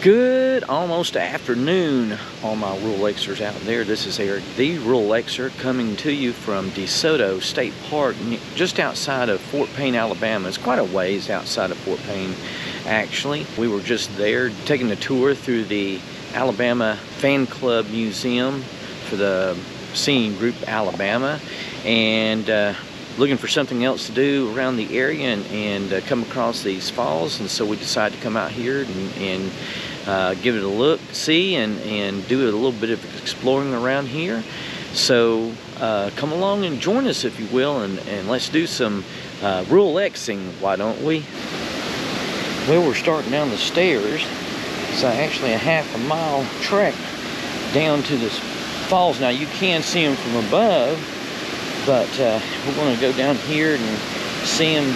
Good almost afternoon, all my rural Xers out there. This is Eric, the rural Xer, coming to you from DeSoto State Park, just outside of Fort Payne, Alabama. It's quite a ways outside of Fort Payne, actually. We were just there taking a tour through the Alabama Fan Club Museum for the singing group Alabama, and looking for something else to do around the area, and come across these falls, and so we decided to come out here and give it a look, see, and do a little bit of exploring around here. So come along and join us, if you will, and let's do some rural Xing, why don't we? Well, we're starting down the stairs. It's actually a half-a-mile trek down to this falls. Now you can see them from above, but we're going to go down here and see them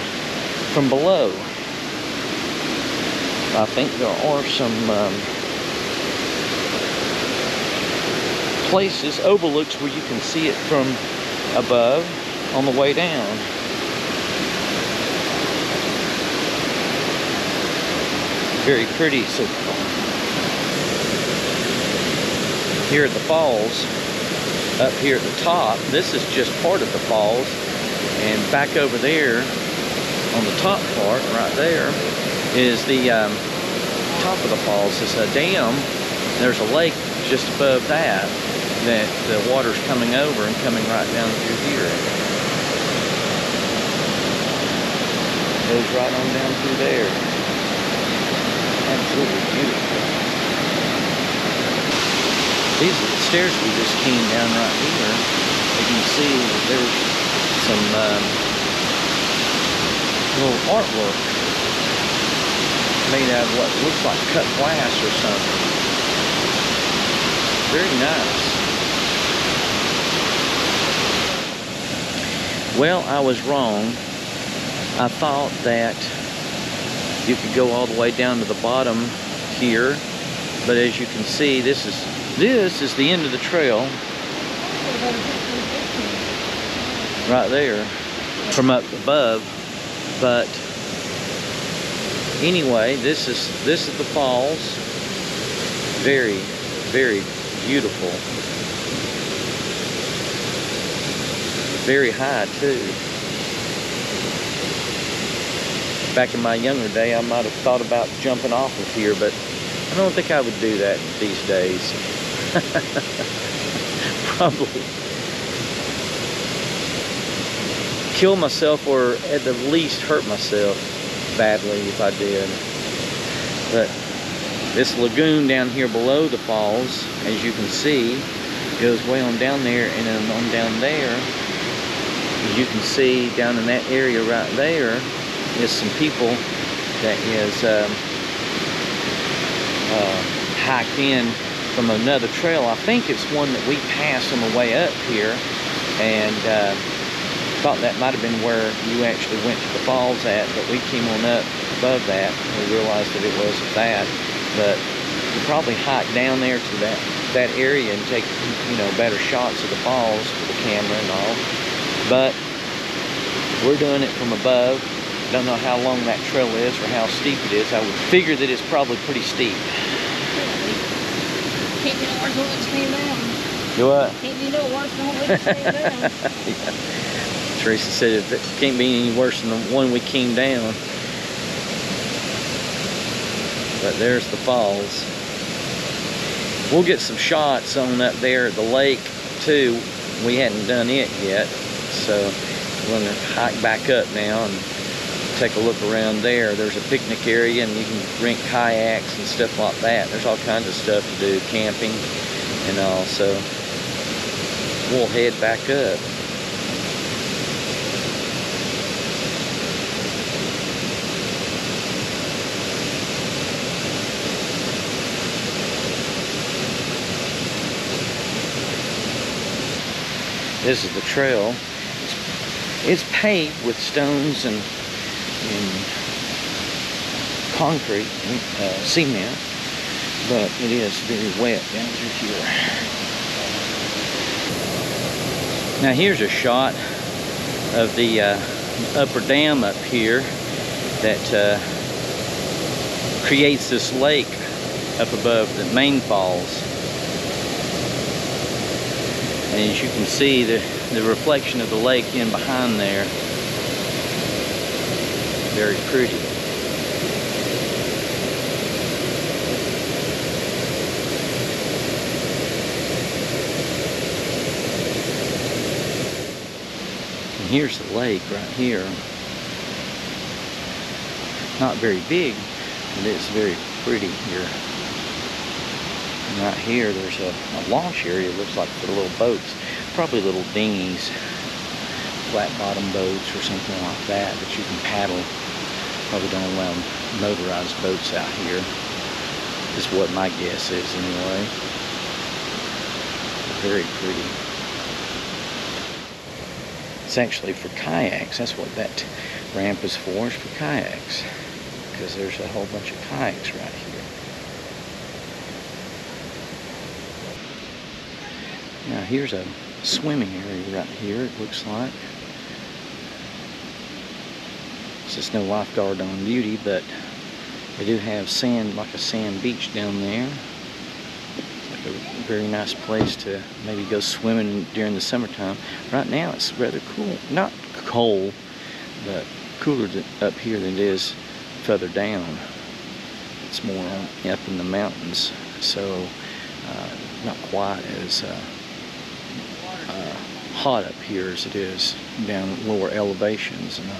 from below. I think there are some places, overlooks, where you can see it from above on the way down. Very pretty. So here at the falls, up here at the top, this is just part of the falls, and back over there on the top part right there is the top of the falls. It's a dam. There's a lake just above that the water's coming over and coming right down through here. Goes right on down through there. Absolutely beautiful. These are the stairs we just came down right here. You can see that there's some little artwork made out of what looks like cut glass or something. Very nice. Well, I was wrong. I thought that you could go all the way down to the bottom here, but as you can see, this is the end of the trail right there from up above. But anyway, this is the falls. Very, very beautiful. Very high too. Back in my younger day, I might have thought about jumping off of here, but I don't think I would do that these days. Probably kill myself, or at the least hurt myself badly if I did. But this lagoon down here below the falls, as you can see, goes way on down there, and then on down there, as you can see down in that area right there, is some people that is hiked in from another trail. I think it's one that we passed on the way up here, and thought that might have been where you actually went to the falls at, but we came on up above that and we realized that it wasn't that. But you probably hike down there to that area and take, you know, better shots of the falls with the camera and all. But we're doing it from above. Don't know how long that trail is or how steep it is. I would figure that it's probably pretty steep. Can't be no worse than we came down. Do what? Can't be no worse than we came down. Yeah. Teresa said it can't be any worse than the one we came down. But there's the falls. We'll get some shots on up there at the lake too. We hadn't done it yet, so we're going to hike back up now and take a look around there. There's a picnic area, and you can rent kayaks and stuff like that. There's all kinds of stuff to do, camping and all, so we'll head back up. This is the trail. It's paved with stones and concrete, cement, but it is very wet down through here. Now here's a shot of the upper dam up here that creates this lake up above the main falls. And as you can see, the reflection of the lake in behind there, very pretty. And here's the lake right here. Not very big, but it's very pretty here. And right here, there's a launch area, looks like for little boats, probably little dinghies, flat bottom boats or something like that you can paddle. Probably don't allow motorized boats out here. Is what my guess is anyway. Very pretty. It's actually for kayaks. That's what that ramp is for kayaks. Because there's a whole bunch of kayaks right here. Now here's a swimming area right here, it looks like. It's just no lifeguard on duty, but they do have sand, like a sand beach down there. It's like a very nice place to maybe go swimming during the summertime. Right now it's rather cool. Not cold, but cooler up here than it is further down. It's more up in the mountains, so not quite as hot up here as it is down lower elevations and all.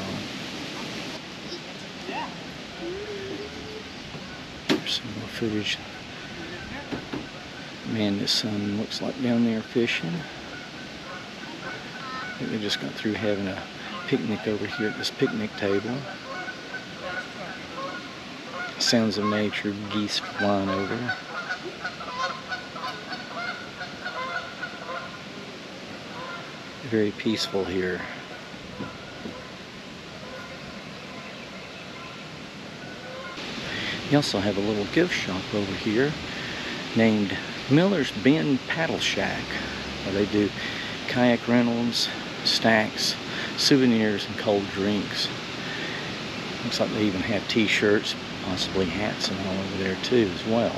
There's some more footage. Man, this sun looks like down there fishing. I think they just got through having a picnic over here at this picnic table. Sounds of nature, geese flying over. Very peaceful here. You also have a little gift shop over here named Miller's Bend Paddle Shack, where they do kayak rentals, snacks, souvenirs, and cold drinks. Looks like they even have t-shirts, possibly hats and all over there too as well.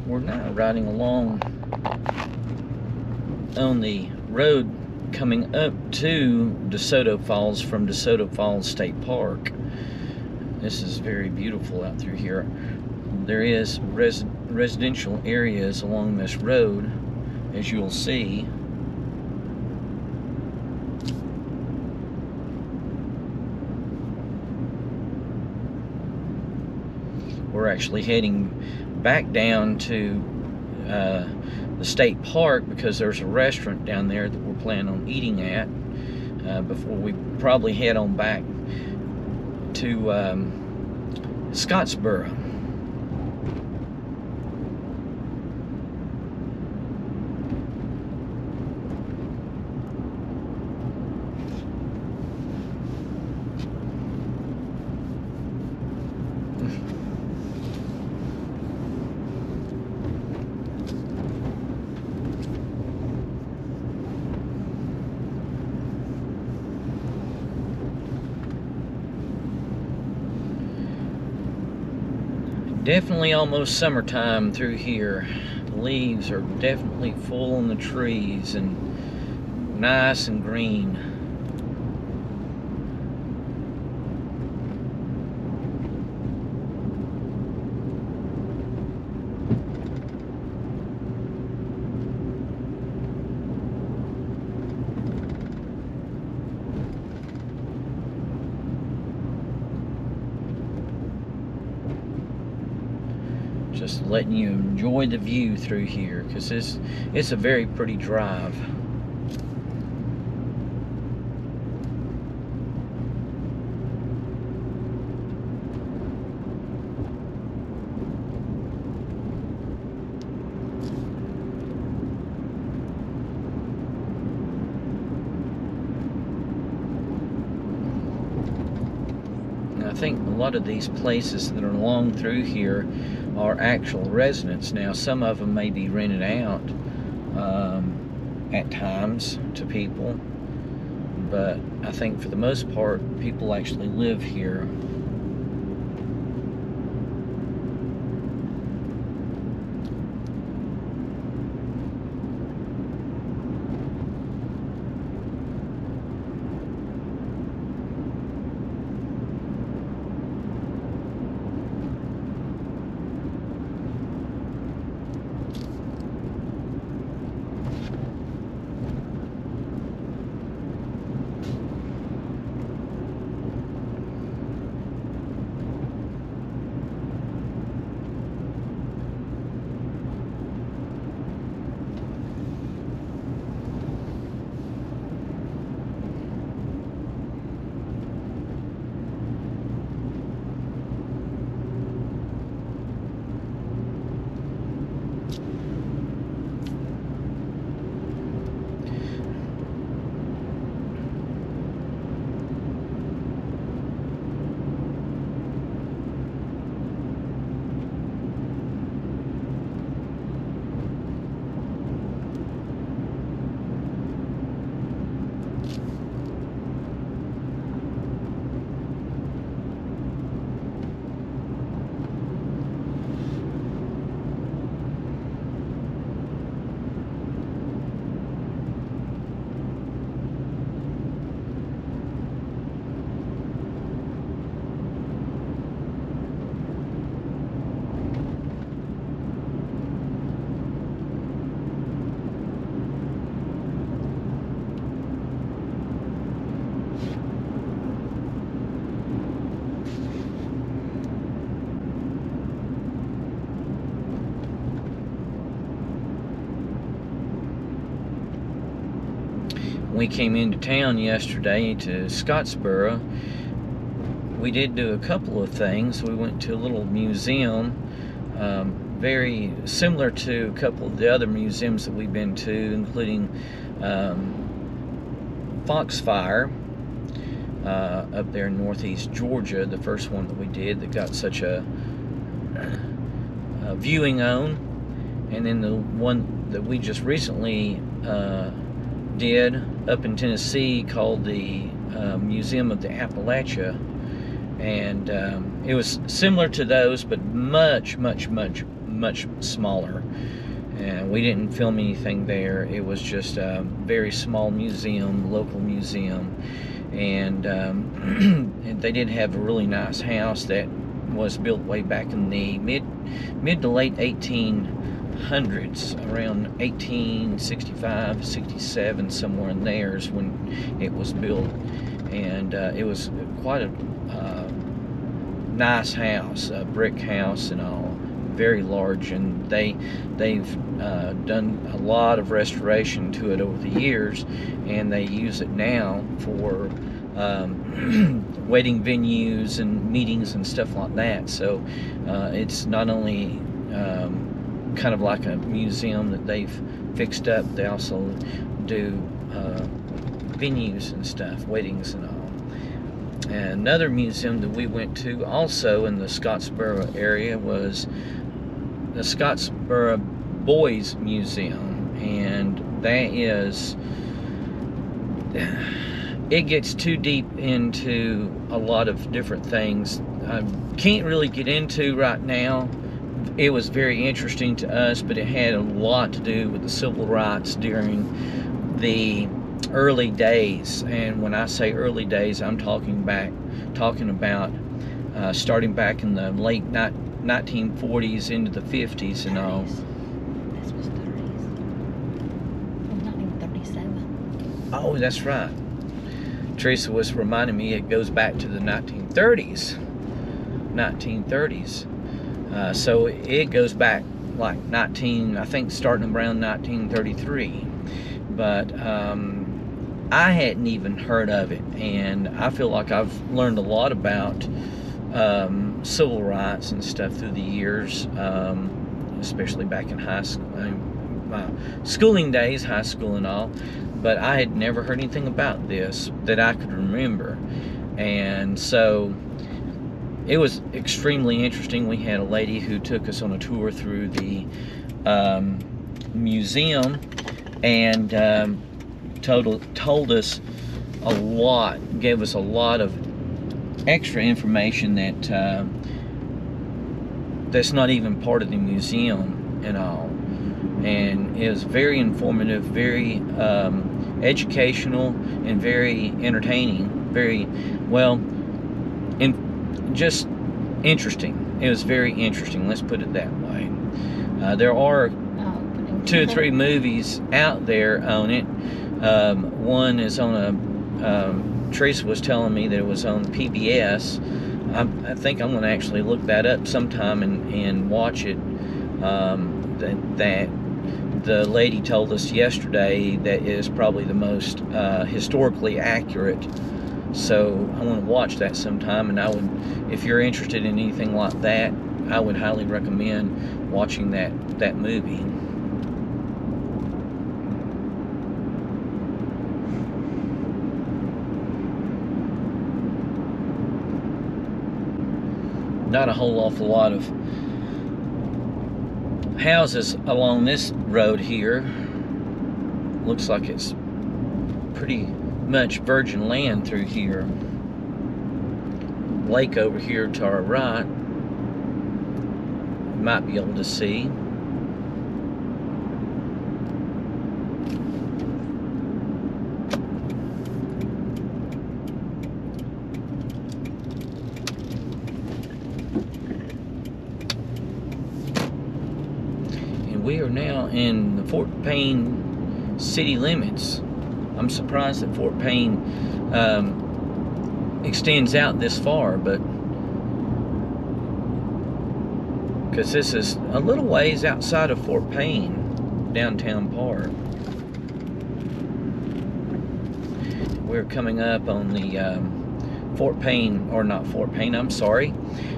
We're now riding along on the road coming up to DeSoto Falls from DeSoto Falls State Park. This is very beautiful out through here. There is residential areas along this road, as you'll see. We're actually heading back down to the state park because there's a restaurant down there that we're planning on eating at before we probably head on back to Scottsboro. Definitely almost summertime through here. The leaves are definitely full on the trees and nice and green. Just letting you enjoy the view through here, because it's a very pretty drive. I think a lot of these places that are along through here are actual residents. Now, some of them may be rented out at times to people, but I think for the most part, people actually live here. we came into town yesterday to Scottsboro, we did do a couple of things. We went to a little museum, very similar to a couple of the other museums that we've been to, including Foxfire up there in northeast Georgia, the first one that we did that got such a viewing on, and then the one that we just recently did up in Tennessee called the Museum of the Appalachia, and it was similar to those but much smaller, and we didn't film anything there. It was just a very small museum, local museum, and and they did have a really nice house that was built way back in the mid to late 1800s, around 1865, 67, somewhere in there is when it was built, and it was quite a nice house, a brick house and all, very large, and they've done a lot of restoration to it over the years, and they use it now for wedding venues and meetings and stuff like that. So it's not only kind of like a museum that they've fixed up, they also do venues and stuff, weddings and all. And another museum that we went to also in the Scottsboro area was the Scottsboro Boys Museum, and that is, it gets too deep into a lot of different things I can't really get into right now. It was very interesting to us, but it had a lot to do with the civil rights during the early days. And when I say early days, I'm talking about starting back in the late 1940s into the 50s and all. This was 30s. Well, 1937. Oh, that's right. Teresa was reminding me it goes back to the 1930s. So it goes back like I think starting around 1933. But I hadn't even heard of it, and I feel like I've learned a lot about civil rights and stuff through the years, especially back in high school, my schooling days, high school and all. But I had never heard anything about this that I could remember, and so it was extremely interesting. We had a lady who took us on a tour through the museum, and told us a lot, gave us a lot of extra information that that's not even part of the museum and all. And it was very informative, very educational, and very entertaining, very well, just interesting. It was very interesting, let's put it that way. There are 2 or 3 movies out there on it. One is on a Teresa was telling me that it was on PBS. I think I'm going to actually look that up sometime and watch it. That the lady told us yesterday that is probably the most historically accurate. So I want to watch that sometime, and I would, if you're interested in anything like that, I would highly recommend watching that movie. Not a whole awful lot of houses along this road here. Looks like it's pretty much virgin land through here. Lake over here to our right, you might be able to see. We are now in the Fort Payne city limits. I'm surprised that Fort Payne extends out this far, but because this is a little ways outside of Fort Payne, downtown part. we're coming up on the Fort Payne, or not Fort Payne, I'm sorry.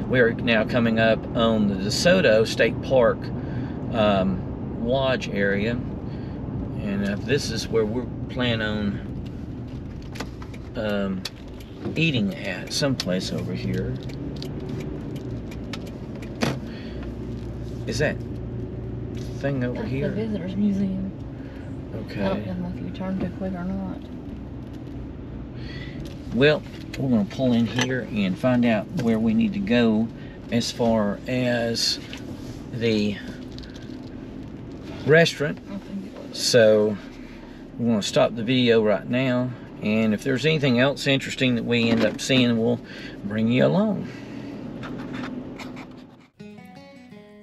We're now coming up on the DeSoto State Park lodge area. And this is where we're planning on eating at, someplace over here. Is that thing over here? The Visitors Museum. Okay. I don't know if you turned too quick or not. Well, we're going to pull in here and find out where we need to go as far as the restaurant. So we're going to stop the video right now, and if there's anything else interesting that we end up seeing, we'll bring you along.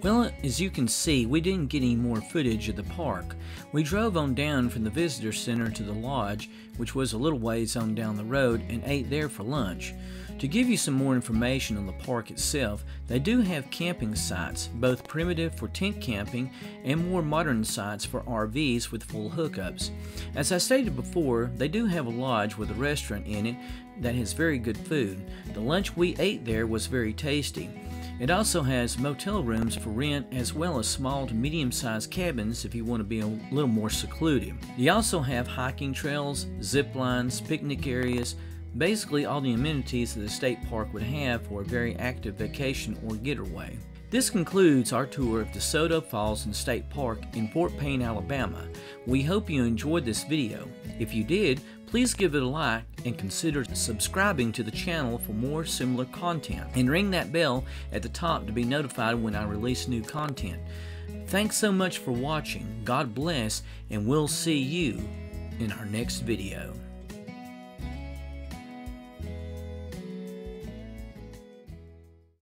Well, as you can see, we didn't get any more footage of the park. We drove on down from the visitor center to the lodge, which was a little ways on down the road, and ate there for lunch. To give you some more information on the park itself, they do have camping sites, both primitive for tent camping and more modern sites for RVs with full hookups. As I stated before, they do have a lodge with a restaurant in it that has very good food. The lunch we ate there was very tasty. It also has motel rooms for rent, as well as small to medium-sized cabins if you want to be a little more secluded. You also have hiking trails, zip lines, picnic areas, basically all the amenities that the state park would have for a very active vacation or getaway. This concludes our tour of DeSoto Falls and State Park in Fort Payne, Alabama. We hope you enjoyed this video. If you did, please give it a like and consider subscribing to the channel for more similar content. And ring that bell at the top to be notified when I release new content. Thanks so much for watching. God bless, and we'll see you in our next video.